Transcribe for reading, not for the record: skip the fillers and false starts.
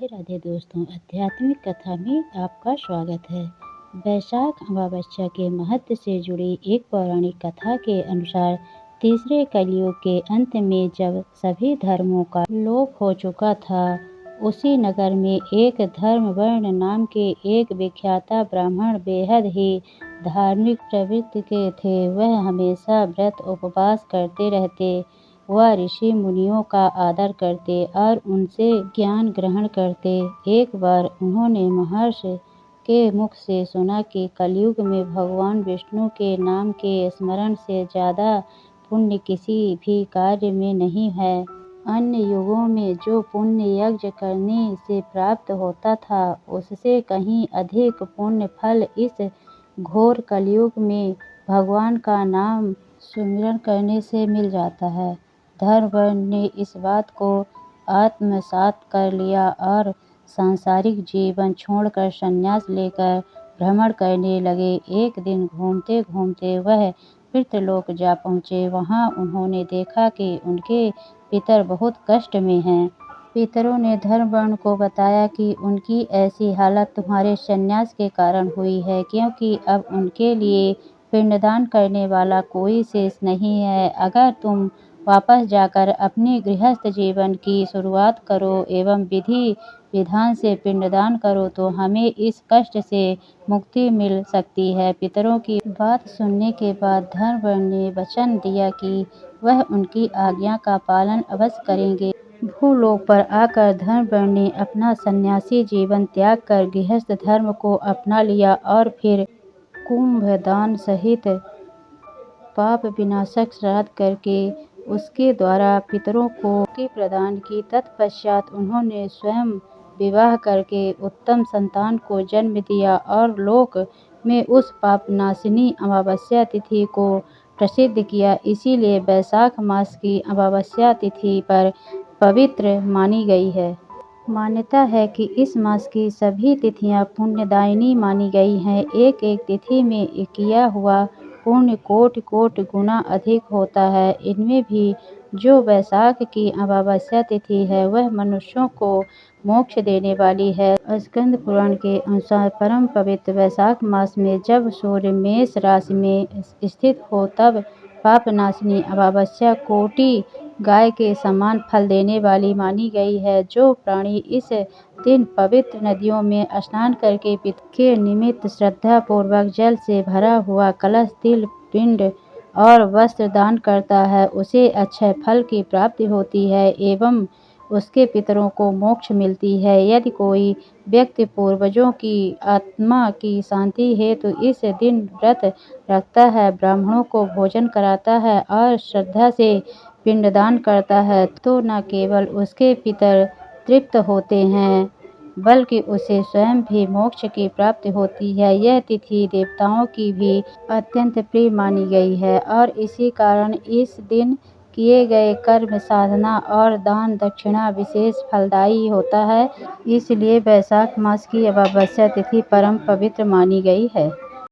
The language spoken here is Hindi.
राधे राधे दोस्तों, आध्यात्मिक कथा में आपका स्वागत है। वैशाख अमावस्या के महत्व से जुड़ी एक पौराणिक कथा के अनुसार तीसरे कलयुग के अंत में जब सभी धर्मों का लोप हो चुका था, उसी नगर में एक धर्मवर्ण नाम के एक विख्याता ब्राह्मण बेहद ही धार्मिक प्रवृत्ति के थे। वह हमेशा व्रत उपवास करते रहते, वह ऋषि मुनियों का आदर करते और उनसे ज्ञान ग्रहण करते। एक बार उन्होंने महर्षि के मुख से सुना कि कलयुग में भगवान विष्णु के नाम के स्मरण से ज़्यादा पुण्य किसी भी कार्य में नहीं है। अन्य युगों में जो पुण्य यज्ञ करने से प्राप्त होता था, उससे कहीं अधिक पुण्य फल इस घोर कलयुग में भगवान का नाम सुमिरन करने से मिल जाता है। धर्मवर्ण ने इस बात को आत्मसात कर लिया और सांसारिक जीवन छोड़कर संन्यास लेकर भ्रमण करने लगे। एक दिन घूमते घूमते वह पितृलोक जा पहुँचे। वहाँ उन्होंने देखा कि उनके पितर बहुत कष्ट में हैं। पितरों ने धर्मवर्ण को बताया कि उनकी ऐसी हालत तुम्हारे संन्यास के कारण हुई है, क्योंकि अब उनके लिए पिंडदान करने वाला कोई शेष नहीं है। अगर तुम वापस जाकर अपने गृहस्थ जीवन की शुरुआत करो एवं विधि विधान से पिंडदान करो तो हमें इस कष्ट से मुक्ति मिल सकती है। पितरों की बात सुनने के बाद धर्मवर्ण ने वचन दिया कि वह उनकी आज्ञा का पालन अवश्य करेंगे। भूलोक पर आकर धर्मवर्ण ने अपना सन्यासी जीवन त्याग कर गृहस्थ धर्म को अपना लिया और फिर कुंभदान सहित पाप विनाशक श्राद्ध करके उसके द्वारा पितरों को मुक्ति प्रदान की। तत्पश्चात उन्होंने स्वयं विवाह करके उत्तम संतान को जन्म दिया और लोक में उस पापनाशिनी अमावस्या तिथि को प्रसिद्ध किया। इसीलिए वैशाख मास की अमावस्या तिथि पर पवित्र मानी गई है। मान्यता है कि इस मास की सभी तिथियां पुण्यदायिनी मानी गई हैं। एक एक तिथि में किया हुआ पुण्य कोटि कोटि गुना अधिक होता है। इनमें भी जो वैशाख की अमावस्या तिथि है, वह मनुष्यों को मोक्ष देने वाली है। स्कंद पुराण के अनुसार परम पवित्र वैशाख मास में जब सूर्य मेष राशि में स्थित हो, तब पापनाशिनी अमावस्या कोटि गाय के समान फल देने वाली मानी गई है। जो प्राणी इस दिन पवित्र नदियों में स्नान करके पितरों के निमित्त श्रद्धा पूर्वक जल से भरा हुआ कलश, तिल, पिंड और वस्त्र दान करता है, उसे अक्षय फल की प्राप्ति होती है एवं उसके पितरों को मोक्ष मिलती है। यदि कोई व्यक्ति पूर्वजों की आत्मा की शांति हेतु इस दिन व्रत रखता है, ब्राह्मणों को भोजन कराता है और श्रद्धा से पिंडदान करता है, तो न केवल उसके पितर तृप्त होते हैं, बल्कि उसे स्वयं भी मोक्ष की प्राप्ति होती है। यह तिथि देवताओं की भी अत्यंत प्रिय मानी गई है और इसी कारण इस दिन किए गए कर्म, साधना और दान दक्षिणा विशेष फलदायी होता है। इसलिए वैशाख मास की अमावस्या तिथि परम पवित्र मानी गई है।